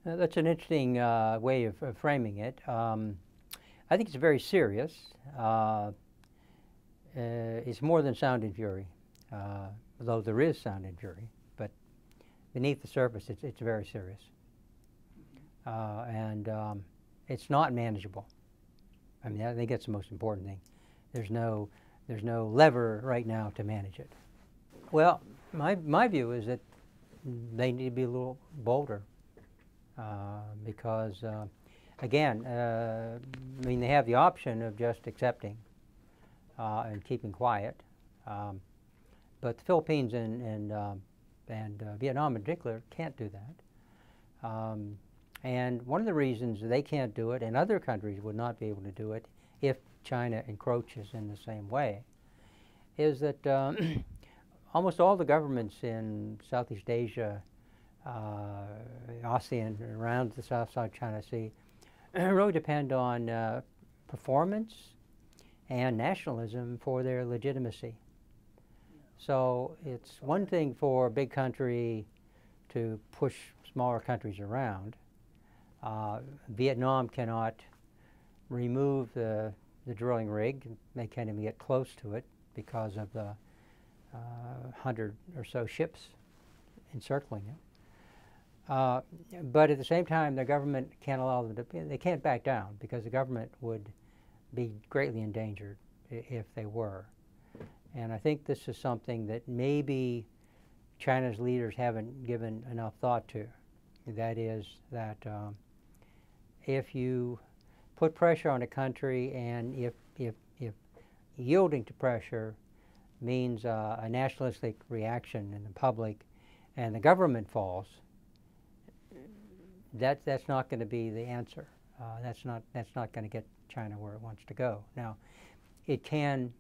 That's an interesting way of framing it. I think it's very serious. It's more than sound and fury, though there is sound and fury. But beneath the surface, it's very serious. And it's not manageable. I mean, I think that's the most important thing. There's no lever right now to manage it. Well, my view is that they need to be a little bolder because, again, I mean, they have the option of just accepting and keeping quiet. But the Philippines and Vietnam in particular can't do that. And one of the reasons they can't do it, and other countries would not be able to do it if China encroaches in the same way, is that almost all the governments in Southeast Asia, ASEAN, around the South China Sea, really depend on performance and nationalism for their legitimacy. So it's one thing for a big country to push smaller countries around. Vietnam cannot remove the drilling rig. They can't even get close to it because of the 100 or so ships encircling it. But at the same time, the government can't allow them to, they can't back down because the government would be greatly endangered if they were. And I think this is something that maybe China's leaders haven't given enough thought to. That is that if you put pressure on a country and if yielding to pressure means a nationalistic reaction in the public and the government falls, that's not going to be the answer. That's not going to get China where it wants to go. Now, it can,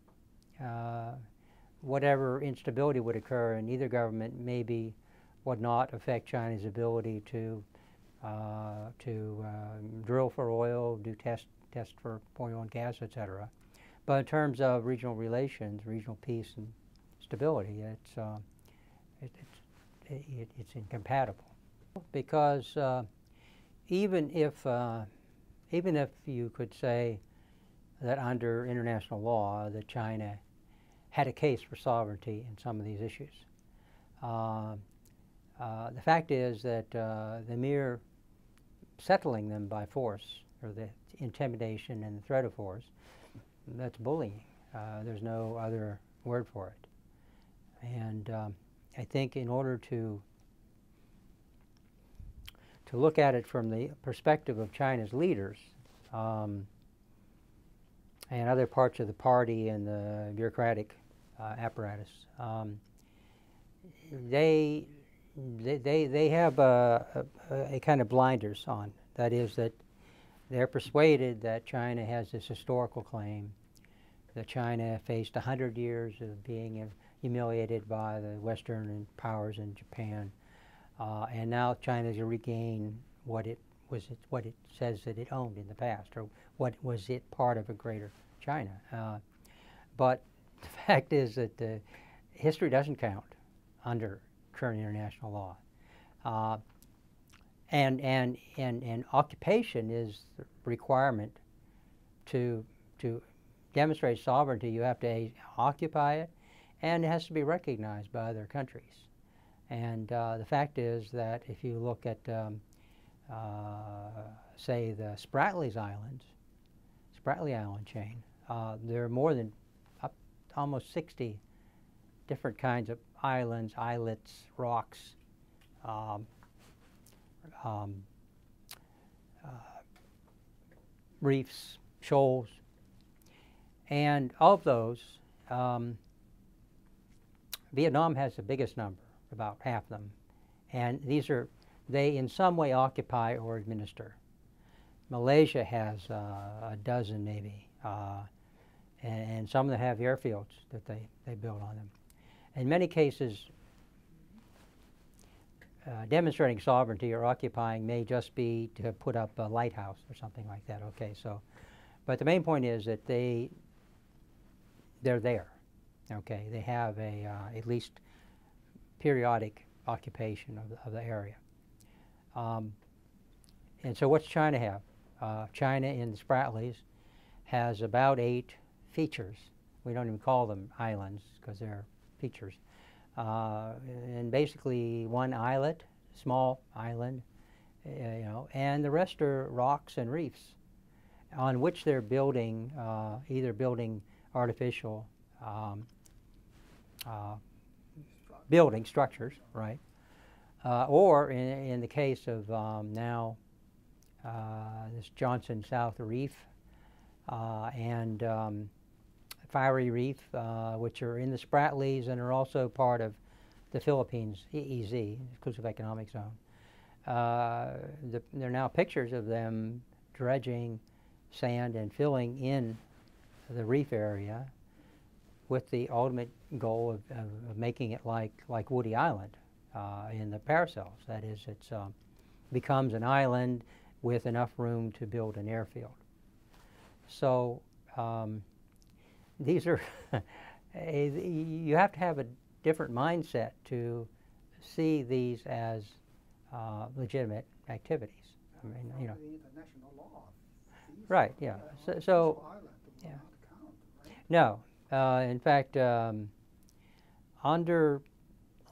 whatever instability would occur in either government maybe would not affect China's ability to drill for oil, do test for oil and gas, etc. But in terms of regional relations, regional peace and stability, it's incompatible. Because even if you could say that under international law that China had a case for sovereignty in some of these issues, the fact is that the mere settling them by force, or the intimidation and the threat of force, that's bullying. There's no other word for it. And I think in order to look at it from the perspective of China's leaders and other parts of the party and the bureaucratic apparatus, they have a kind of blinders on. That is that they're persuaded that China has this historical claim, that China faced 100 years of being humiliated by the Western powers in Japan, and now China's to regain what it says that it owned in the past, or what was it part of a greater China. But the fact is that history doesn't count under current international law. And occupation is the requirement to demonstrate sovereignty. You have to occupy it, and it has to be recognized by other countries. And the fact is that if you look at, say, the Spratly Island chain, there are more than almost 60 different kinds of islands, islets, rocks, reefs, shoals, and of those, Vietnam has the biggest number, about half of them, and they in some way occupy or administer. Malaysia has a dozen maybe, and some of them have airfields that they build on them. In many cases, demonstrating sovereignty or occupying may just be to put up a lighthouse or something like that. Okay, so, but the main point is that they're there. Okay, they have a at least periodic occupation of the area. And so what's China have? China in the Spratlys has about 8 features. We don't even call them islands because they're features. And basically one islet, small island, and the rest are rocks and reefs on which they're building, either building artificial building structures, right? Or in the case of now this Johnson South Reef and Fiery Reef, which are in the Spratlys and are also part of the Philippines EEZ, Exclusive Economic Zone. There are now pictures of them dredging sand and filling in the reef area with the ultimate goal of making it like Woody Island in the Paracels. That is, it becomes an island with enough room to build an airfield. So these are, you have to have a different mindset to see these as legitimate activities. I mean, the international law. Right, yeah. So yeah. No. In fact, under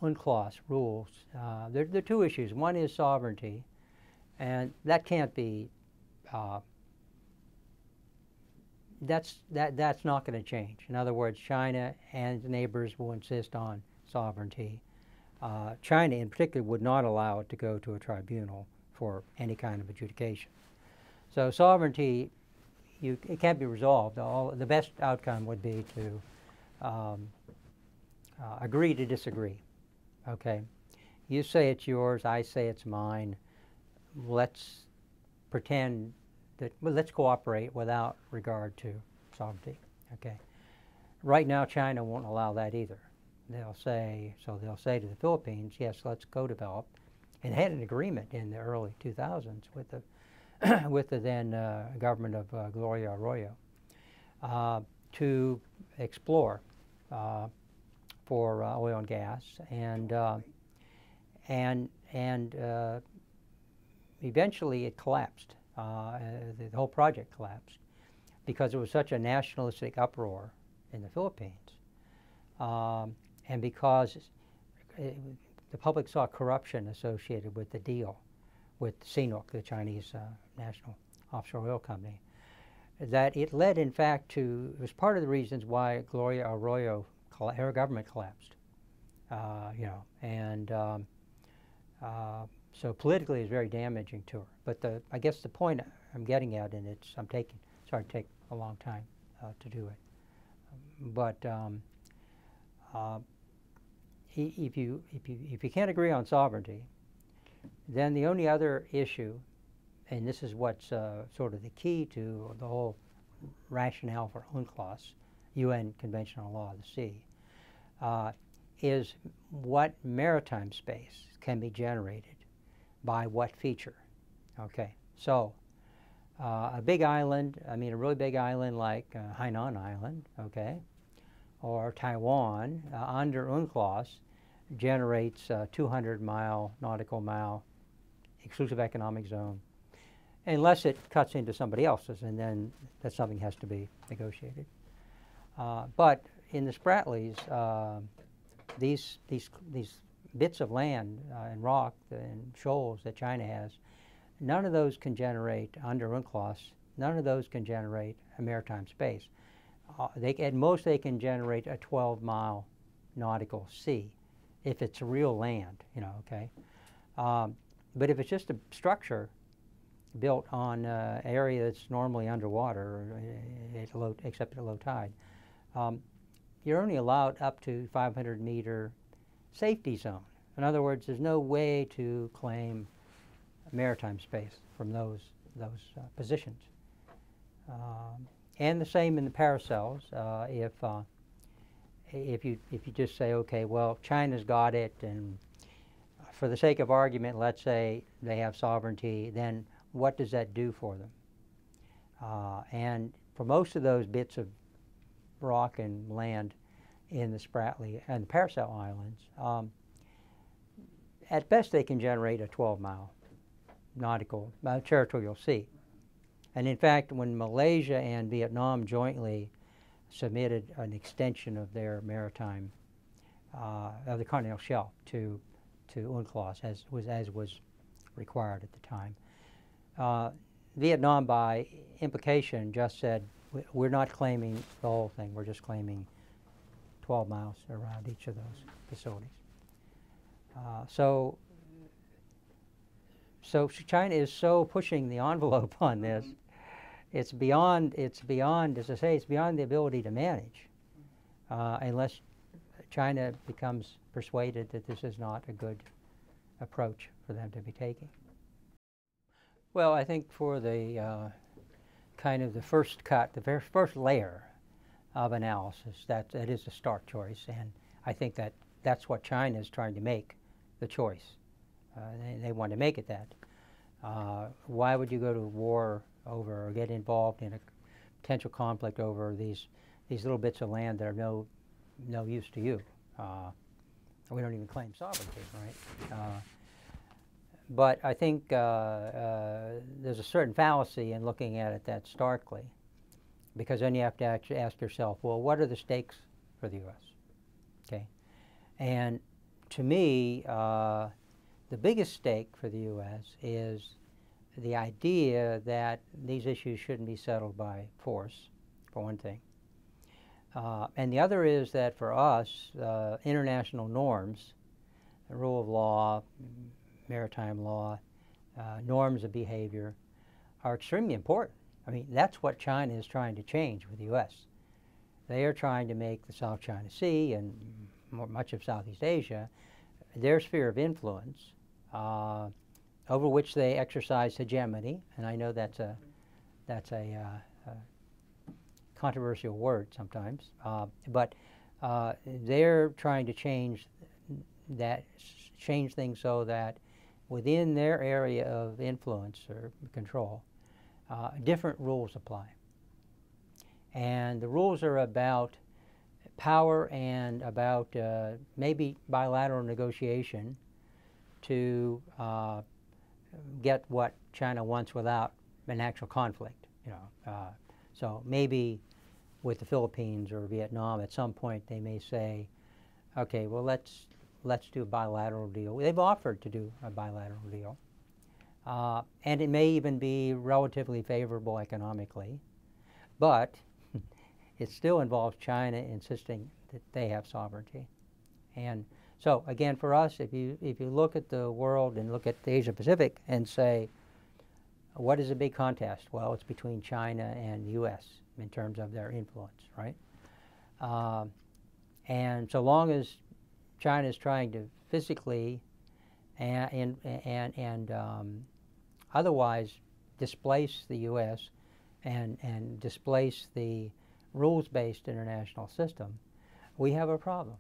UNCLOS rules, there are 2 issues. One is sovereignty, and that can't be, that's not going to change. In other words, China and the neighbors will insist on sovereignty. China in particular would not allow it to go to a tribunal for any kind of adjudication. So sovereignty, it can't be resolved. The best outcome would be to agree to disagree. Okay, you say it's yours, I say it's mine. Let's pretend that, well, let's cooperate without regard to sovereignty. Okay, right now China won't allow that either. They'll say to the Philippines, yes, let's co-develop, and had an agreement in the early 2000s with the with the then government of Gloria Arroyo to explore for oil and gas, and eventually it collapsed. The whole project collapsed because there was such a nationalistic uproar in the Philippines, and because the public saw corruption associated with the deal with CNOOC, the Chinese National Offshore Oil Company, that it led, in fact, to, it was part of the reasons why Gloria Arroyo, her government collapsed. So politically it's very damaging to her. But I guess the point I'm getting at, and it's, sorry to take a long time to do it, but if you can't agree on sovereignty, then the only other issue, and this is what's sort of the key to the whole rationale for UNCLOS, UN Convention on Law of the Sea, is what maritime space can be generated by what feature. Okay, so a big island, I mean a really big island like Hainan Island, okay, or Taiwan, under UNCLOS, generates 200 nautical mile exclusive economic zone, unless it cuts into somebody else's, and then that something has to be negotiated. But in the Spratlys, these bits of land and rock and shoals that China has, none of those can generate, under UNCLOS, none of those can generate a maritime space. At most they can generate a 12-mile nautical sea, if it's real land, okay? But if it's just a structure built on an area that's normally underwater, except at low tide, you're only allowed up to 500-meter safety zone. In other words, there's no way to claim maritime space from those positions. And the same in the Paracels. If you just say, okay, well, China's got it, and for the sake of argument, let's say they have sovereignty, then what does that do for them? And for most of those bits of rock and land in the Spratly and the Paracel Islands, at best they can generate a 12-mile territorial sea. And in fact, when Malaysia and Vietnam jointly submitted an extension of their maritime, of the continental shelf to UNCLOS, as was required at the time, Vietnam, by implication, just said, we're not claiming the whole thing, we're just claiming 12 miles around each of those facilities. So China is so pushing the envelope on this. It's beyond, as I say, it's beyond the ability to manage, unless China becomes persuaded that this is not a good approach for them to be taking. Well, I think for the kind of the first cut, the first layer of analysis, that is the start choice, and I think that's what China is trying to make, the choice. They want to make it that. Why would you go to war over or get involved in a potential conflict over these little bits of land that are no use to you? We don't even claim sovereignty, right? But I think there's a certain fallacy in looking at it that starkly, because then you have to actually ask yourself, well, what are the stakes for the U.S.? Okay, and to me, the biggest stake for the U.S. is the idea that these issues shouldn't be settled by force, for one thing. And the other is that for us, international norms, the rule of law, maritime law, norms of behavior are extremely important. I mean, that's what China is trying to change with the U.S. They are trying to make the South China Sea and much of Southeast Asia their sphere of influence, over which they exercise hegemony. And I know that's a controversial word sometimes, but they're trying to change things so that within their area of influence or control, different rules apply. And the rules are about power and about maybe bilateral negotiation to get what China wants without an actual conflict. So maybe with the Philippines or Vietnam, at some point they may say, okay, well, let's do a bilateral deal. They've offered to do a bilateral deal. And it may even be relatively favorable economically, but it still involves China insisting that they have sovereignty. And so, again, for us, if you look at the world and look at the Asia Pacific and say, what is a big contest? Well, it's between China and the U.S. in terms of their influence, right? And so long as China is trying to physically and otherwise displace the U.S. and displace the rules-based international system, we have a problem.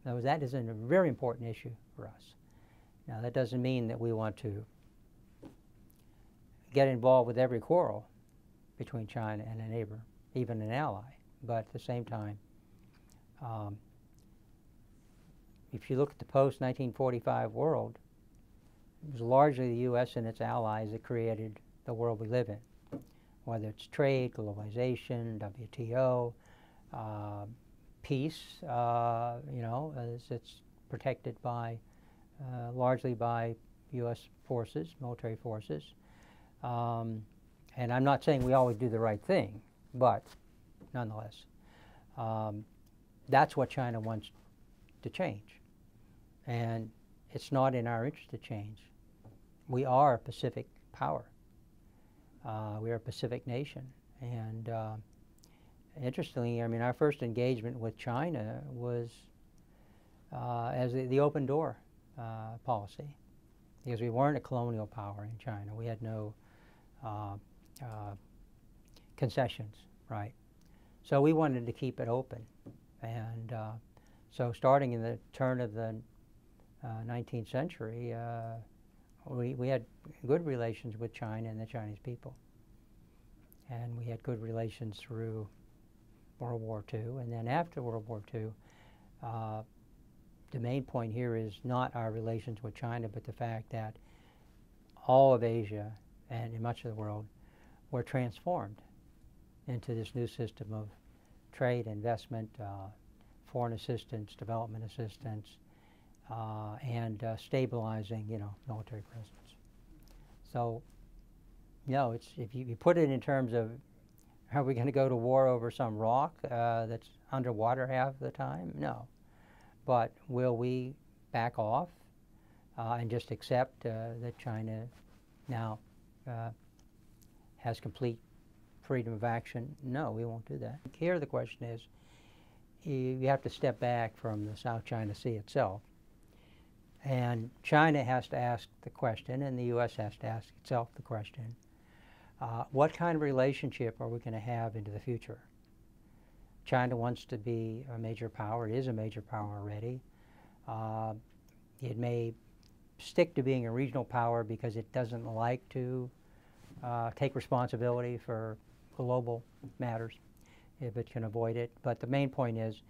Now, that is a very important issue for us. Now, that doesn't mean that we want to get involved with every quarrel between China and a neighbor, even an ally. But at the same time, if you look at the post-1945 world, it was largely the U.S. and its allies that created the world we live in, whether it's trade, globalization, WTO, peace, it's protected by, largely by U.S. forces, military forces. And I'm not saying we always do the right thing, but nonetheless, that's what China wants to change. And it's not in our interest to change. We are a Pacific power. We are a Pacific nation. And interestingly, I mean, our first engagement with China was as the open door policy, because we weren't a colonial power in China. We had no concessions, right? So we wanted to keep it open. And so starting in the turn of the 19th century, we had good relations with China and the Chinese people. And we had good relations through World War II. And then after World War II, the main point here is not our relations with China, but the fact that all of Asia and in much of the world were transformed into this new system of trade, investment, foreign assistance, development assistance, and stabilizing, military presence. So, it's, if you put it in terms of, are we going to go to war over some rock that's underwater half the time? No. But will we back off and just accept that China now has complete freedom of action? No, we won't do that. Here the question is, you have to step back from the South China Sea itself. And China has to ask the question, and the U.S. has to ask itself the question, what kind of relationship are we going to have into the future? China wants to be a major power. It is a major power already. It may stick to being a regional power because it doesn't like to take responsibility for global matters if it can avoid it. But the main point is,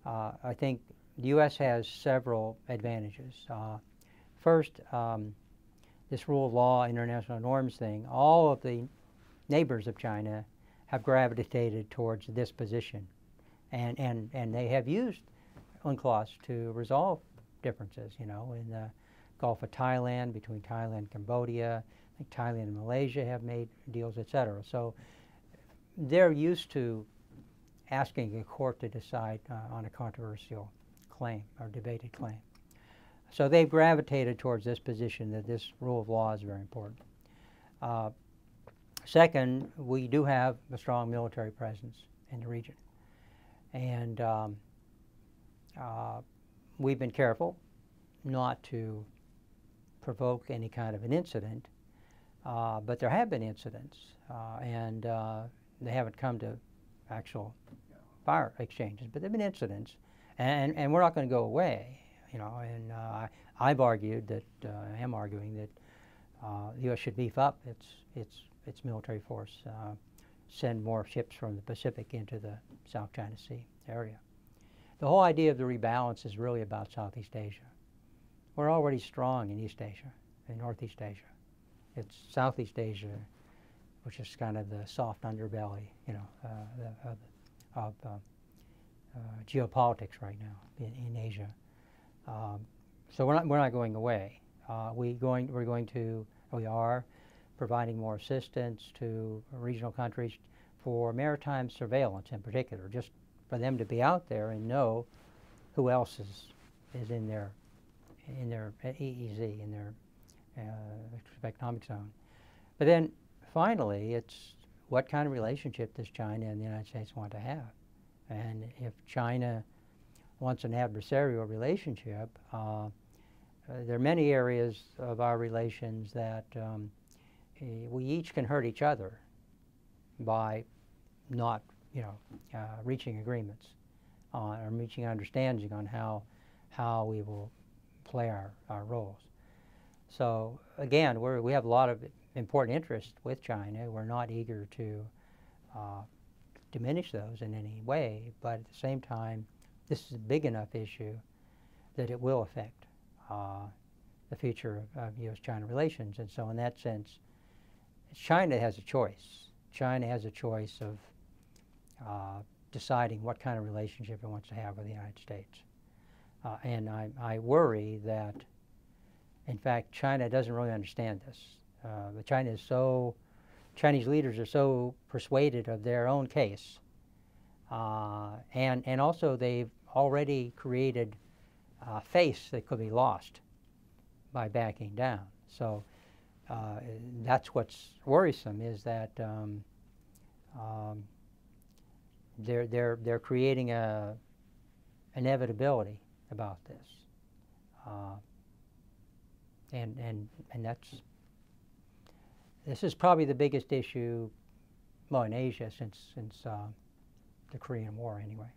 I think the U.S. has several advantages. First, this rule of law, international norms thing, all of the neighbors of China have gravitated towards this position. And they have used UNCLOS to resolve differences, in the Gulf of Thailand, between Thailand and Cambodia. I think Thailand and Malaysia have made deals, etc. So they're used to asking a court to decide on a controversial claim or debated claim. So they've gravitated towards this position that this rule of law is very important. Second, we do have a strong military presence in the region. And we've been careful not to provoke any kind of an incident, but there have been incidents, and they haven't come to actual fire exchanges, but there have been incidents, and we're not going to go away, and I've argued that, I am arguing that the U.S. should beef up its military force, send more ships from the Pacific into the South China Sea area. The whole idea of the rebalance is really about Southeast Asia. We're already strong in East Asia, in Northeast Asia. It's Southeast Asia, which is kind of the soft underbelly, of geopolitics right now in Asia. So we're not going away. We are providing more assistance to regional countries for maritime surveillance in particular, just for them to be out there and know who else is in their EEZ, in their economic zone. But then finally, it's what kind of relationship does China and the United States want to have? And if China wants an adversarial relationship, there are many areas of our relations that we each can hurt each other by not, reaching agreements on, or reaching understanding on how we will play our roles. So again, we have a lot of important interests with China. We're not eager to diminish those in any way, but at the same time, this is a big enough issue that it will affect the future of U.S.-China relations. And so in that sense, China has a choice. China has a choice of deciding what kind of relationship it wants to have with the United States. And I worry that, in fact, China doesn't really understand this. Chinese leaders are so persuaded of their own case. And also they've already created a face that could be lost by backing down. So that's what's worrisome, is that they're creating a inevitability about this, and this is probably the biggest issue, well, in Asia since the Korean War anyway.